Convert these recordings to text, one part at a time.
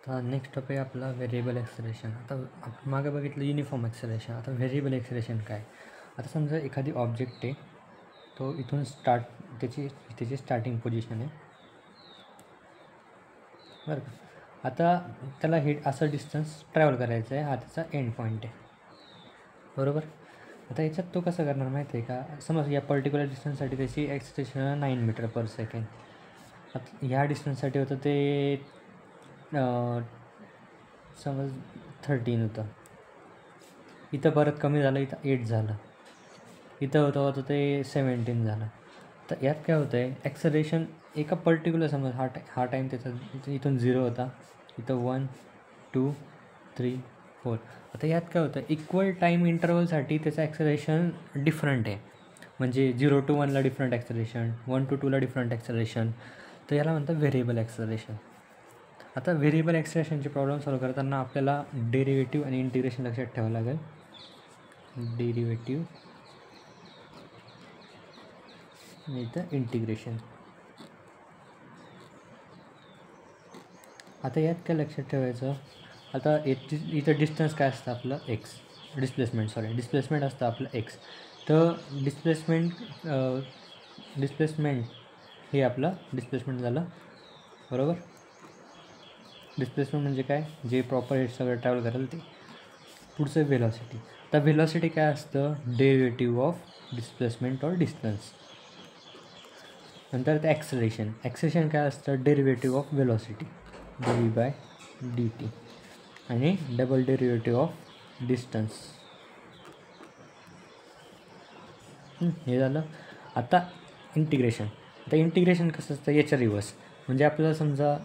आता next topic आपला variable acceleration. आता आपण मागे बघितलं युनिफॉर्म ॲक्सेलरेशन. आता व्हेरिएबल ॲक्सेलरेशन काय? आता समजा एखादी ऑब्जेक्ट आहे, तो इथून त्याची स्टार्टिंग पोझिशन आहे बरं का. आता त्याला हे असं डिस्टन्स ट्रॅव्हल करायचं आहे, हा त्याचा एंड पॉईंट आहे बरोबर. आता याच्यात तो कसं करणार माहिती आहे का? समज या पर्टिक्युलर डिस्टन्ससाठी त्याची ॲक्सेलरेशन 9 मीटर पर सेकंड. आता ह्या डिस्टन्ससाठी होतं ते समज 13 होतं, इथं परत कमी झालं, इथं 8 झालं, इथं होतं ते 17 झालं. तर यात काय होतं आहे, ॲक्सेलरेशन एका पर्टिक्युलर समज हा टाईम त्याचा इथून 0 होता, इथं 1 2 3 4. आता यात काय होतं, इक्वल टाईम इंटरवलसाठी त्याचं ॲक्सेलरेशन डिफरंट आहे. म्हणजे 0 to 1ला डिफरंट ॲक्सेलरेशन, 1 to 2ला डिफरंट ॲक्सेलरेशन. तर याला म्हणतात व्हेरिएबल ॲक्सेलरेशन. आता व्हेरिएबल ॲक्सेलरेशनचे प्रॉब्लेम सॉल्व करताना आपल्याला डेरिव्हेटिव्ह आणि इंटिग्रेशन लक्षात ठेवावं लागेल. डेरिव्हेटिव्ह इथं इंटिग्रेशन. आता यात काय लक्षात ठेवायचं, आता इथं डिस्टन्स काय असतं आपलं एक्स, डिस्प्लेसमेंट असतं आपलं एक्स. तर डिस्प्लेसमेंट हे आपलं डिस्प्लेसमेंट झालं बरोबर. डिस्प्लेसमेंट म्हणजे काय, जे प्रॉपर हे सगळं ट्रॅव्हल करेल ते. पुढचं व्हेलॉसिटी. तर व्हेलॉसिटी काय असतं, derivative of displacement or distance. नंतर ते ॲक्सेलरेशन काय असतं, डेरिव्हेटिव्ह ऑफ व्हेलॉसिटी dv/dt. आणि डबल डेरिव्हेटिव्ह ऑफ डिस्टन्स. हे झालं. आता इंटिग्रेशन कसं असतं, याच्या रिव्हर्स. म्हणजे आपल्याला समजा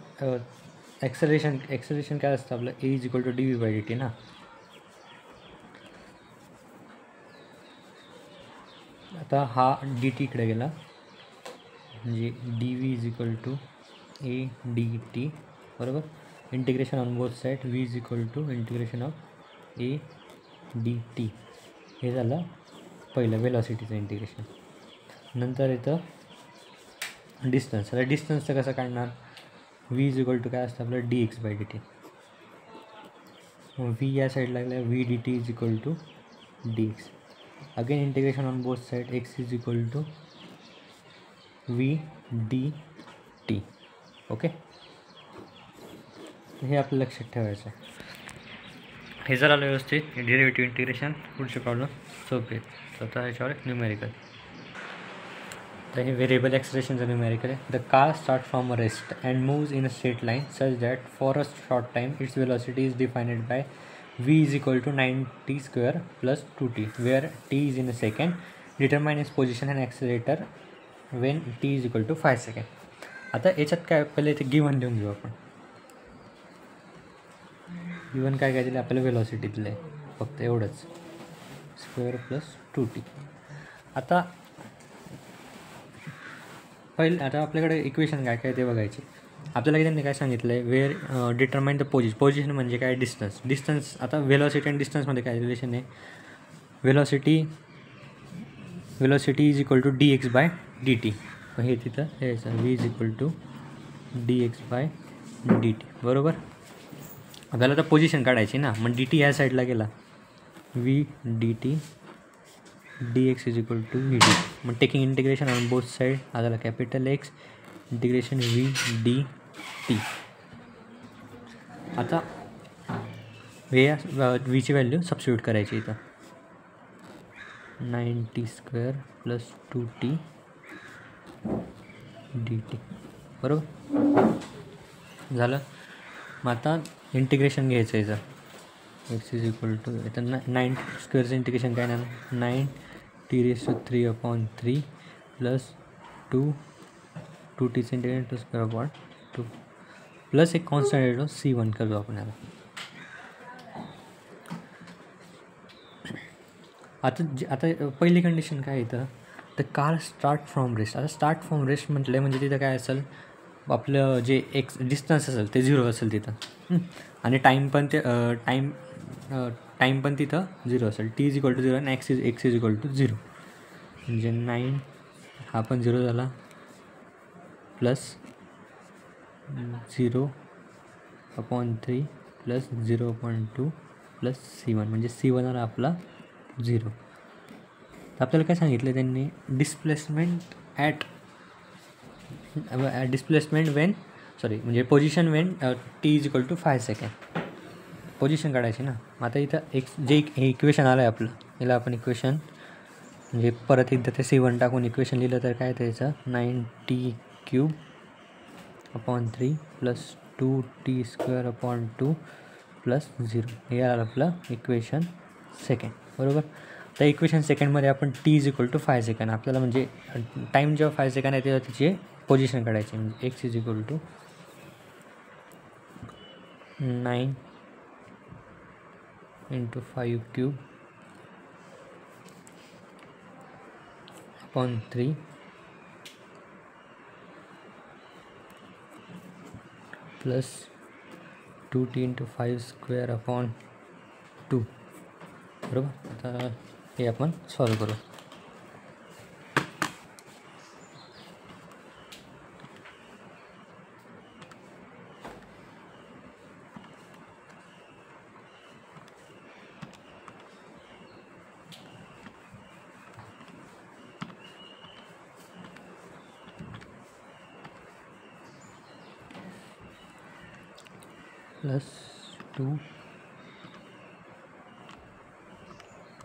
ॲक्सेलरेशन काय असतं आपलं, a=dv/dt ना. आता हा dt इकडे गेला, म्हणजे dv=a बरोबर. इंटिग्रेशन ऑन बोथ साईड, v=इंटिग्रेशन ऑफ a dt. हे झालं पहिलं व्हेलॉसिटीचं इंटिग्रेशन. नंतर येतं डिस्टन्स. आता डिस्टन्सचं कसं काढणार, v काय असतं आपलं dx/dt. v या साईडला लागला, v dt dx. Again integration on both side, x v dt. Okay, हे आपलं लक्षात ठेवायचं आहे. हे जर आलं व्यवस्थित डेरिव्हेटिव्ह इंटिग्रेशन, पुढचे प्रॉब्लेम सोपे आहेत. स्वतः ह्याच्यावर न्यूमेरिकल. तर हे व्हेरिएबल ॲक्सेलरेशनचं न्यूमेरिकल आहे. The car start from a rest and moves in a straight line such that for a short time it's velocity is defined by v=90² + 2t where t is in a second. Determine its position and accelerator when t is 5 second. आता याच्यात काय, पहिले ते given लिहून घेऊ आपण. Given काय दिलं आपल्याला, व्हेलॉसिटी दिलं आहे फक्त एवढंच, स्क्वेअर + 2t. आता आता आपल्याकडे इक्वेशन काय ते बघायचे. आपल्याला त्यांनी काय सांगितलं आहे, वेअर डिटरमाइन द पोझिशन म्हणजे काय, डिस्टन्स. आता व्हेलॉसिटी आणि डिस्टन्समध्ये काय रिलेशन आहे, व्हेलॉसिटी dx/dt. हे तिथं यायचं v=dx/dt बरोबर. आपल्याला तर पोझिशन काढायची ना, मग dt ह्या साईडला गेला, v dt dx=vdt. मग taking integration on both side, हा झाला capital X, integration v dt. आता vची व्हॅल्यू सबस्टिट्यूट करायची इथं, 90² + 2t dt बरोबर झालं. मग आता इंटिग्रेशन घ्यायचं याचं, x इथं 9² इंटिग्रेशन काय ना, 9t³ + 2t इंटिग्रेशन √2 प्लस एक कॉन्स्टंट येतो c1 करू आपण याला. आता पहिली कंडिशन काय इथं, the car start from rest. आता स्टार्ट फ्रॉम रेस्ट म्हटलं म्हणजे तिथं काय असेल, आपलं जे एक्स डिस्टन्स असेल ते 0 असेल तिथं, आणि टाईम पण तिथं 0 असेल. t=0 आणि x=0. म्हणजे 9 हा पण 0 झाला, प्लस 0 3 प्लस 0.2 प्लस C1 म्हणजे C1 आला आपला 0. तर आपल्याला काय सांगितलं त्यांनी, डिस्प्लेसमेंट म्हणजे position Wien t=5 second position काढायची ना. आता इथं जे इक्वेशन आलं आहे आपलं, याला आपण इक्वेशन म्हणजे परत एकदा ते C1 टाकून इक्वेशन लिहिलं तर काय त्याचं 9t³ प्लस 2t² प्लस 0 हे आलं आपलं इक्वेशन सेकंड, बरोबर. तर इक्वेशन सेकंडमध्ये आपण t=5 सेकंड आपल्याला म्हणजे टाईम जेव्हा 5 सेकंड आहे तेव्हा त्याची पोझिशन काढायची. म्हणजे x=9 × 5³ upon 3 plus 2t × 5² upon 2, बरोबर. आता हे आपण सॉल्व करू. Plus 2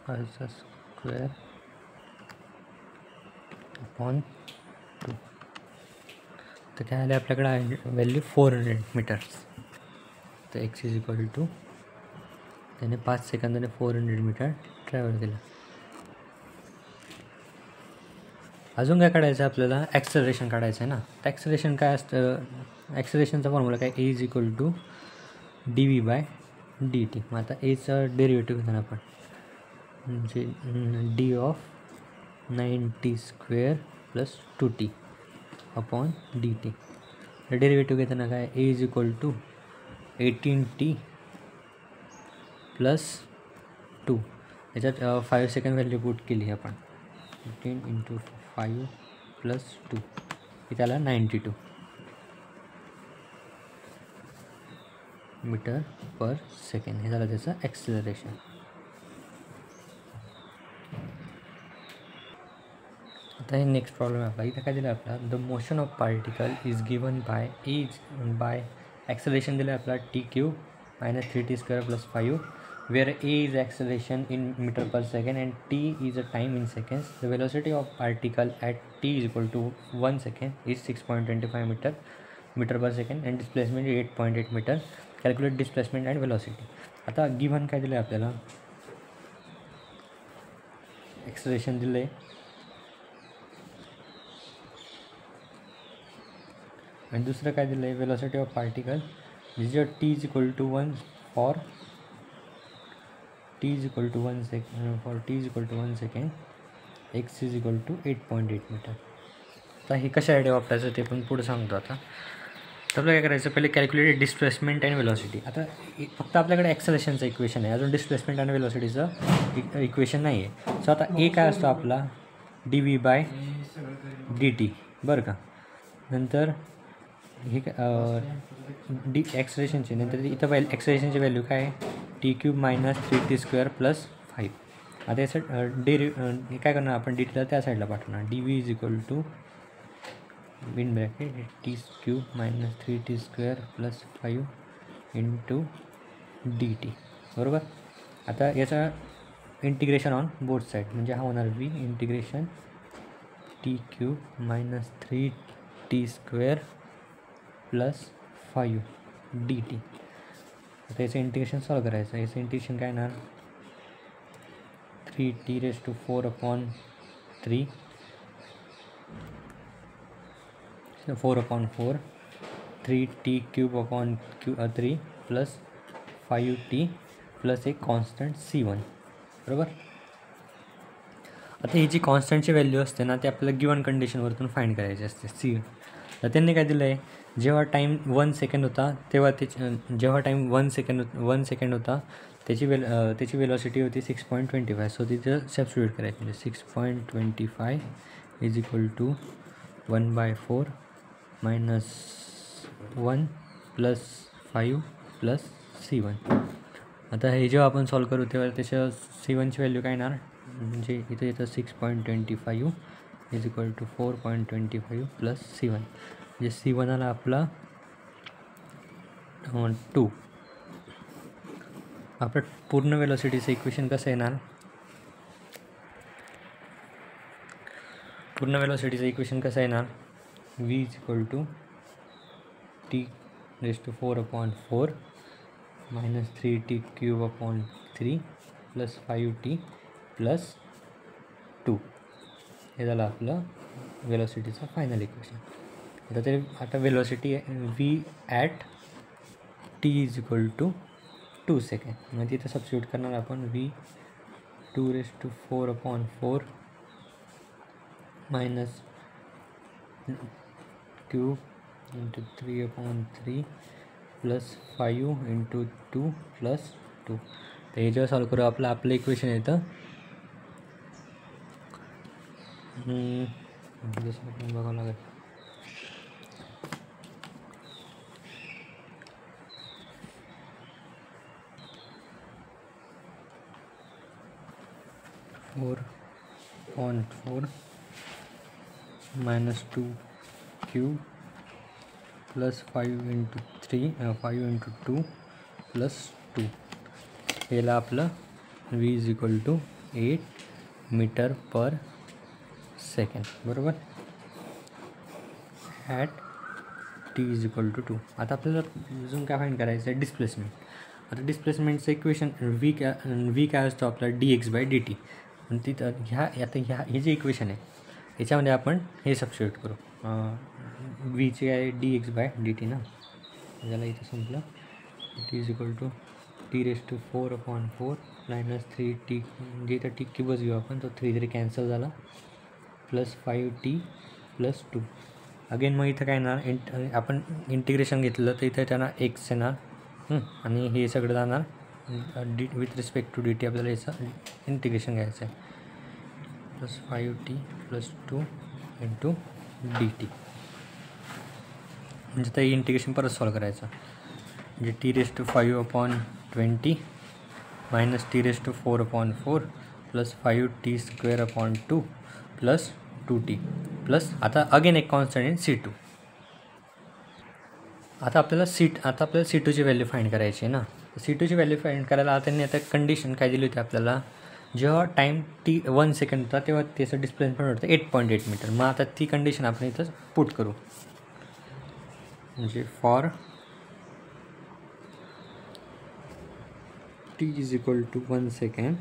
r² upon 2. तर काय आलं आपल्याकडे आहे व्हॅल्यू 400 मीटर्स. तर x= त्याने 5 सेकंदाने 400 मीटर ट्रॅव्हल केलं. अजून काय काढायचं आहे आपल्याला, ॲक्सलरेशन काढायचं आहे ना. तर ॲक्सलरेशन काय असतं, ॲक्सलरेशनचा फॉर्म्युला काय, a=dv/dt. मग आता एचं डेरिव्हेटिव्ह घेणार आपण, म्हणजे d/9t² plus 2t upon dt. तर डेरिव्हेटिव्ह घेताना काय, a=18t प्लस 2. याच्यात 5 सेकंड व्हॅल्यू पुट केली आपण, 18 × 5 प्लस 2 हे त्याला 92 मीटर पर सेकंड हे झालं त्याचं ॲक्सिलरेशन. आता हे नेक्स्ट प्रॉब्लेम आहे आपला. इथं काय दिलं आपला, the motion of particle is given by acceleration दिलं आहे आपला t³ - 3t² + 5, where a is acceleration in meter per second and t is a time in seconds. The velocity of particle at t = 1 second is 6.25 meter per second and displacement is 8.8 meter. Calculate displacement and velocity. आता given काय दिलं आहे आपल्याला, acceleration दिलं आहे आणि दुसरं काय दिलं आहे, वेलोसिटी ऑफ पार्टिकल जिथे t=1 for t=1 second x=8.8 metre. आता हे कशासाठी वापरायचं ते पण पुढे सांगतो. आता तर आपल्याला काय करायचं, पहिले कॅल्क्युलेटेड डिस्प्लेसमेंट अँड वेलॉसिटी. आता फक्त आपल्याकडे ॲक्सलेशनचं इक्वेशन आहे, अजून डिस्प्लेसमेंट आणि वेलॉसिटीचं इक्वेशन नाही आहे. सो आता ए काय असतो आपला, dv/dt, बरं का. नंतर हे ॲक्सलेशनचे नंतर इथं ॲक्सलेशनची व्हॅल्यू काय आहे, t³ - 3t² + 5. आता याचं हे काय करणार आपण, dt ला त्या साईडला पाठवणार, dv= t³ - 3t² + 5 × dt, बरोबर. आता याचा इंटिग्रेशन ऑन बोथ साईड म्हणजे हा होणार v integration t³ - 3t² + 5 dt. आता याचं इंटिग्रेशन सॉल्व करायचं. याचं इंटिग्रेशन काय येणार, 3t⁴/3 4/4 3t³ plus 5t plus एक कॉन्स्टंट C1, बरोबर. आता ही जी कॉन्स्टंटची व्हॅल्यू असते ना, ते आपल्याला गिवन कंडिशनवरतून फाईंड करायची असते. तर त्यांनी काय दिलं आहे, जेव्हा टाईम 1 सेकंड होता तेव्हा जेव्हा टाईम 1 सेकंड होता त्याची वेलॉसिटी होती 6.25. सो तिथं सबस्टिट्यूट करायचं, म्हणजे 6.25 = 1/4 - 1 + 5 प्लस C1. आता हे जेव्हा आपण सॉल्व करू तेव्हा त्याच्या C1ची व्हॅल्यू काय येणार, म्हणजे इथं येतं 6.25 is equal to 4.25 plus C1. म्हणजे C1 आला आपला 2. आपलं पूर्ण वेलोसिटीचं इक्वेशन कसं येणार, पूर्ण वेलोसिटीचं इक्वेशन कसं येणार, v is equal to t⁴/4 minus 3t³ plus 5t plus 2. हे झालं आपलं वेलोसिटीचं फायनल इक्वेशन. आता velocity v at t is equal to 2 second. मग तिथं सबस्टिट्यूट करणार आपण v 2⁴/4 minus cube into 3/3 plus 5 into 2 plus 2. तर हे जेव्हा सॉल्व करू आपलं इक्वेशन येतं जसं बघावं लागेल 4.4 minus 2 cube plus 5 into 2 plus 2. याला आपलं v is equal to 8 metre per second, बरोबर, at t is equal to 2. आता आपल्याला अजून काय फाईंड करायचं आहे, डिस्प्लेसमेंट. आता डिस्प्लेसमेंटचं इक्वेशन v काय असतो आपला dx/dt. आणि तिथं हे जे इक्वेशन आहे याच्यामध्ये आपण हे सबस्टिट्यूट करू, vचे आहे dx/dt ना, त्याला इथं संपलं t is equal to t⁴/4 minus 3t, म्हणजे इथं टी क्यूबच घेऊ आपण, तो 3 तरी कॅन्सल झाला, प्लस 5t प्लस 2. अगेन मग इथं काय येणार, आपण इंटिग्रेशन घेतलं तर इथं त्यांना x येणार, आणि हे सगळं जाणार विथ रिस्पेक्ट टू dt. आपल्याला याचं इंटिग्रेशन घ्यायचं आहे, plus 5t plus 2 into dt. म्हणजे ते इंटिग्रेशन परत सॉल्व करायचं, म्हणजे t⁵/20 minus t⁴/4 plus 5t² plus 2t plus आता अगेन एक कॉन्स्टंट C2. आता आपल्याला C2ची व्हॅल्यू फाईंड करायची आहे ना. C2ची व्हॅल्यू फाईंड करायला त्यांनी आता कंडिशन काय दिली होती आपल्याला, जेव्हा टाईम 1 सेकंड होता तेव्हा त्याचं डिस्प्लेसमेंट होतं 8.8 मीटर. मग आता ती कंडिशन आपण इथं पुट करू, म्हणजे for t is equal to 1 second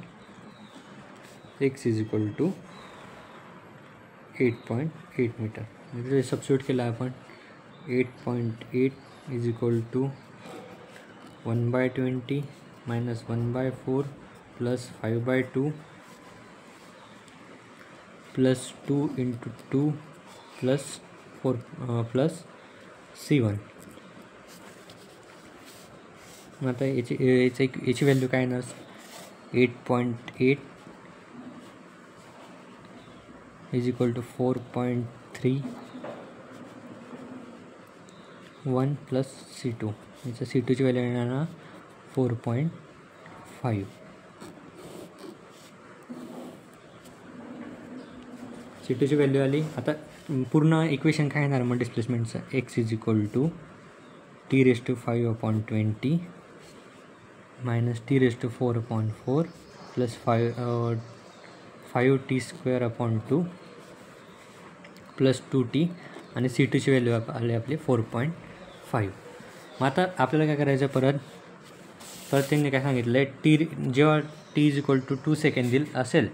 x is equal to 8.8 metre. म्हणजे सबस्टिट्यूट केलं आपण, 8.8 is equal to 1/20 minus 1/4 plus 5/2 plus 2 into 2 plus 4 plus C1. आता याची व्हॅल्यू काय येणार, 8.8 is equal to 4.31 plus C2. याचं C2ची व्हॅल्यू येणार 4.5. C2ची व्हॅल्यू आली. आता पूर्ण इक्वेशन काय येणार मग डिस्प्लेसमेंटचं, x is equal to t⁵/20 minus t⁴/4 plus 5t² plus 2t, आणि C2ची व्हॅल्यू आली आपली 4.5. मग आता आपल्याला काय करायचं, परत त्यांनी काय सांगितलं आहे, जेव्हा t is equal to 2 second असेल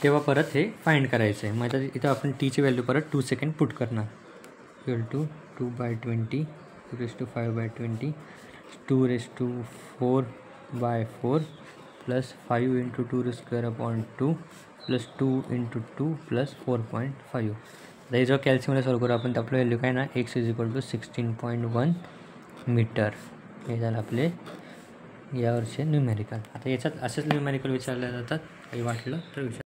तेव्हा परत हे फाईंड करायचं आहे. मग आता इथं आपण टीची व्हॅल्यू परत 2 सेकंड पुट करणार, equal to 2/20 2⁵/20 2⁴/4 plus 5 into 2² plus 2 into 2 plus 4.5. आता हे जेव्हा कॅल्शियमला सॉल्व करू आपण, तर आपलं व्हॅल्यू काय ना, x is equal to 16.1 metre. हे झालं आपले यावरचे न्यूमेरिकल. आता याच्यात असेच न्यूमेरिकल विचारले जातात, काही वाटलं तर विचार.